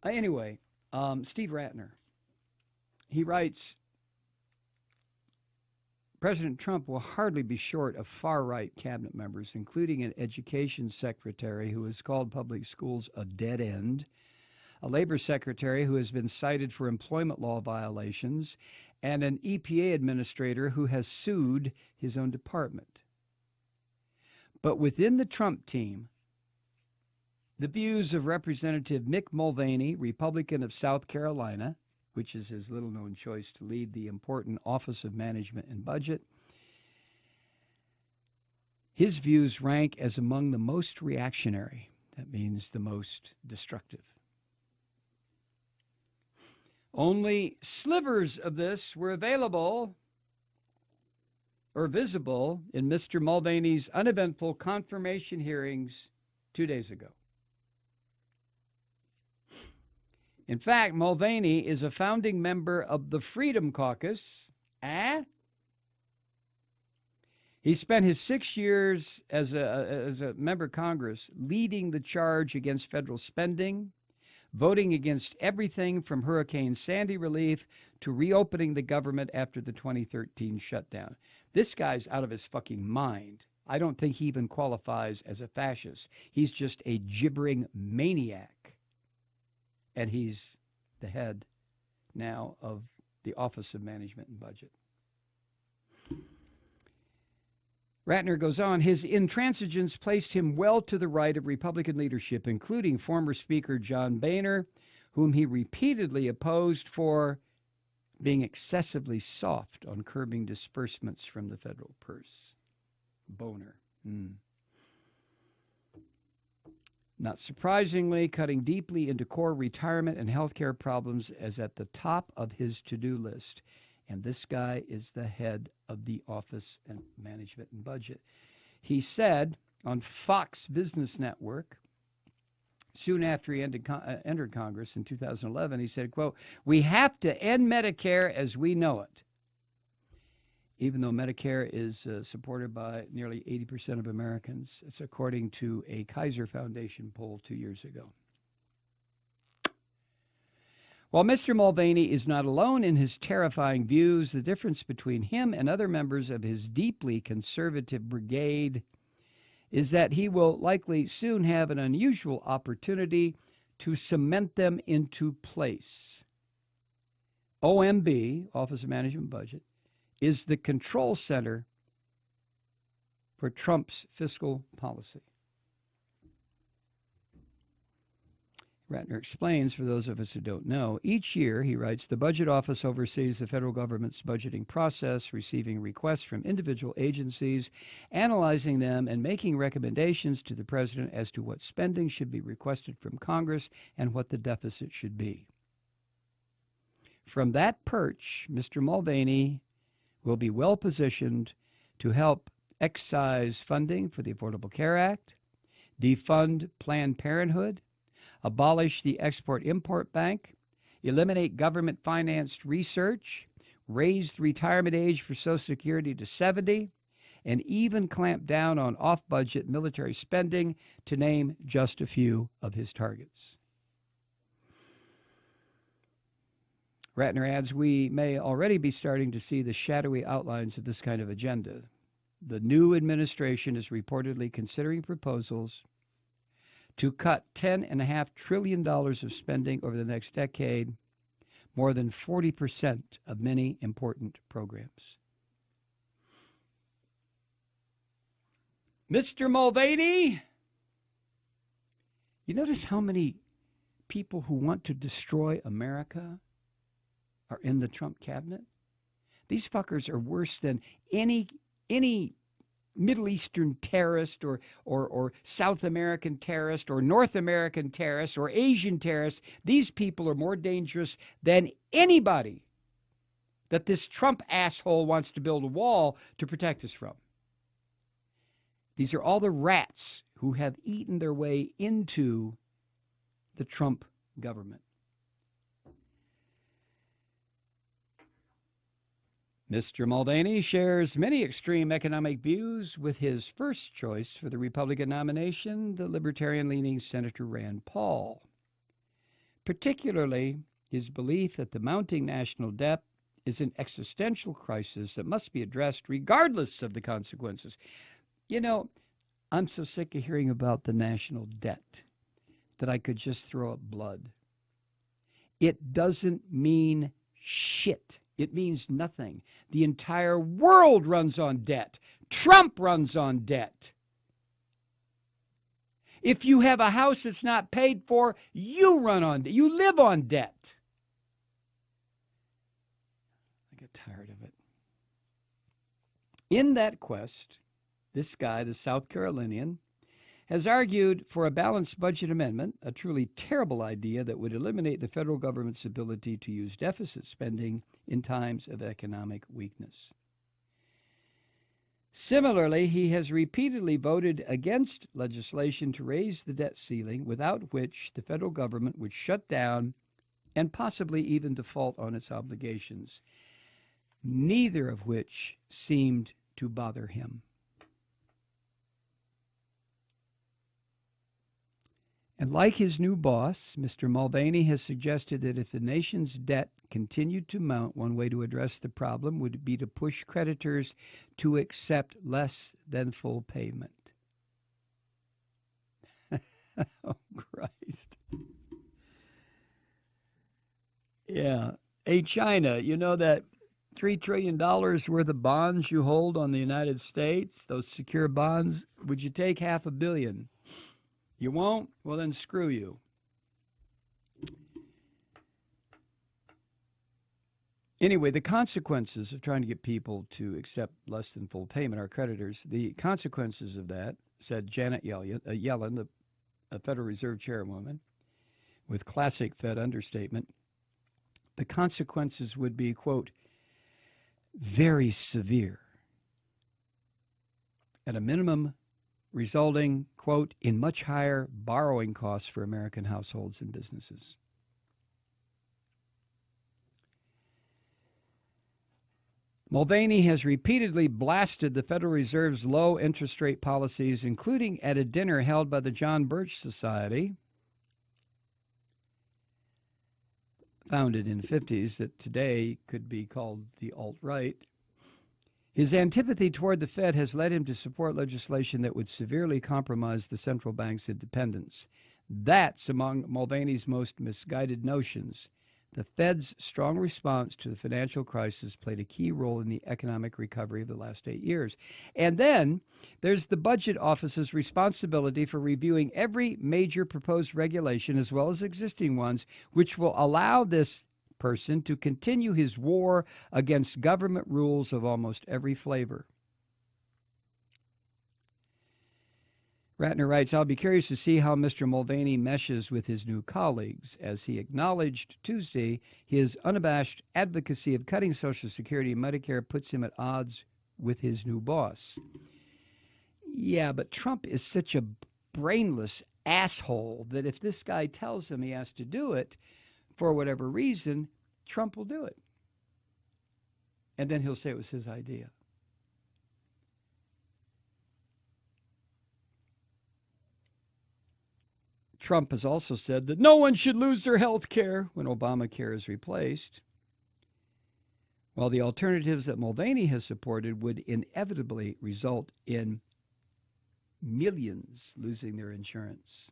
Anyway, Steve Ratner, he writes, President Trump will hardly be short of far-right cabinet members, including an education secretary who has called public schools a dead end, a labor secretary who has been cited for employment law violations, and an EPA administrator who has sued his own department. But within the Trump team, the views of Representative Mick Mulvaney, Republican of South Carolina, which is his little-known choice to lead the important Office of Management and Budget, his views rank as among the most reactionary. That means the most destructive. Only slivers of this were available or visible in Mr. Mulvaney's uneventful confirmation hearings 2 days ago. In fact, Mulvaney is a founding member of the Freedom Caucus. He spent his 6 years as a member of Congress leading the charge against federal spending, voting against everything from Hurricane Sandy relief to reopening the government after the 2013 shutdown. This guy's out of his fucking mind. I don't think he even qualifies as a fascist. He's just a gibbering maniac. And he's the head now of the Office of Management and Budget. Ratner goes on, his intransigence placed him well to the right of Republican leadership, including former Speaker John Boehner, whom he repeatedly opposed for being excessively soft on curbing disbursements from the federal purse. Boehner. Not surprisingly, cutting deeply into core retirement and health care problems is at the top of his to-do list. And this guy is the head of the Office of Management and Budget. He said on Fox Business Network, soon after he entered Congress in 2011, he said, quote, "We have to end Medicare as we know it." Even though Medicare is supported by nearly 80% of Americans. It's according to a Kaiser Foundation poll 2 years ago. While Mr. Mulvaney is not alone in his terrifying views, the difference between him and other members of his deeply conservative brigade is that he will likely soon have an unusual opportunity to cement them into place. OMB, Office of Management and Budget, is the control center for Trump's fiscal policy. Ratner explains, for those of us who don't know, each year, he writes, the Budget Office oversees the federal government's budgeting process, receiving requests from individual agencies, analyzing them, and making recommendations to the president as to what spending should be requested from Congress and what the deficit should be. From that perch, Mr. Mulvaney will be well positioned to help excise funding for the Affordable Care Act, defund Planned Parenthood, abolish the Export-Import Bank, eliminate government-financed research, raise the retirement age for Social Security to 70, and even clamp down on off-budget military spending, to name just a few of his targets. Ratner adds, we may already be starting to see the shadowy outlines of this kind of agenda. The new administration is reportedly considering proposals to cut $10.5 trillion of spending over the next decade, more than 40% of many important programs. Mr. Mulvaney, you notice how many people who want to destroy America are in the Trump cabinet? These fuckers are worse than any Middle Eastern terrorist or South American terrorist or North American terrorist or Asian terrorist. These people are more dangerous than anybody that this Trump asshole wants to build a wall to protect us from. These are all the rats who have eaten their way into the Trump government. Mr. Mulvaney shares many extreme economic views with his first choice for the Republican nomination, the libertarian-leaning Senator Rand Paul. particularly his belief that the mounting national debt is an existential crisis that must be addressed regardless of the consequences. You know, I'm so sick of hearing about the national debt that I could just throw up blood. It doesn't mean shit. It means nothing. The entire world runs on debt. Trump runs on debt. If you have a house that's not paid for, you run on debt. You live on debt. I get tired of it. In that quest, this guy, the South Carolinian, has argued for a balanced budget amendment, a truly terrible idea that would eliminate the federal government's ability to use deficit spending in times of economic weakness. Similarly, he has repeatedly voted against legislation to raise the debt ceiling, without which the federal government would shut down and possibly even default on its obligations, neither of which seemed to bother him. And like his new boss, Mr. Mulvaney has suggested that if the nation's debt continued to mount, one way to address the problem would be to push creditors to accept less than full payment. Oh, Christ. Yeah. Hey, China, you know that $3 trillion worth of bonds you hold on the United States, those secure bonds? Would you take $500 million? You won't? Well, then screw you. Anyway, the consequences of trying to get people to accept less than full payment, our creditors, the consequences of that, said Janet Yellen, the Federal Reserve Chairwoman, with classic Fed understatement, the consequences would be, quote, very severe. At a minimum, resulting, quote, in much higher borrowing costs for American households and businesses. Mulvaney has repeatedly blasted the Federal Reserve's low interest rate policies, including at a dinner held by the John Birch Society, founded in the 50s, that today could be called the alt-right. His antipathy toward the Fed has led him to support legislation that would severely compromise the central bank's independence. That's among Mulvaney's most misguided notions. The Fed's strong response to the financial crisis played a key role in the economic recovery of the last 8 years. And then there's the Budget Office's responsibility for reviewing every major proposed regulation, as well as existing ones, which will allow this person to continue his war against government rules of almost every flavor. Ratner writes, I'll be curious to see how Mr. Mulvaney meshes with his new colleagues, as he acknowledged Tuesday his unabashed advocacy of cutting Social Security and Medicare puts him at odds with his new boss. Yeah, but Trump is such a brainless asshole that if this guy tells him he has to do it, for whatever reason, Trump will do it. And then he'll say it was his idea. Trump has also said that no one should lose their health care when Obamacare is replaced, while the alternatives that Mulvaney has supported would inevitably result in millions losing their insurance.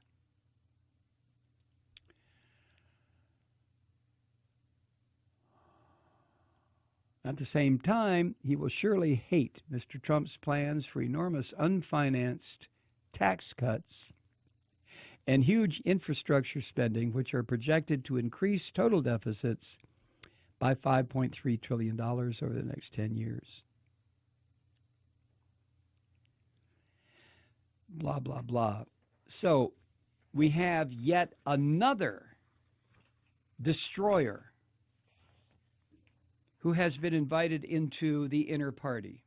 At the same time, he will surely hate Mr. Trump's plans for enormous unfinanced tax cuts and huge infrastructure spending, which are projected to increase total deficits by $5.3 trillion over the next 10 years. Blah, blah, blah. So we have yet another destroyer who has been invited into the inner party.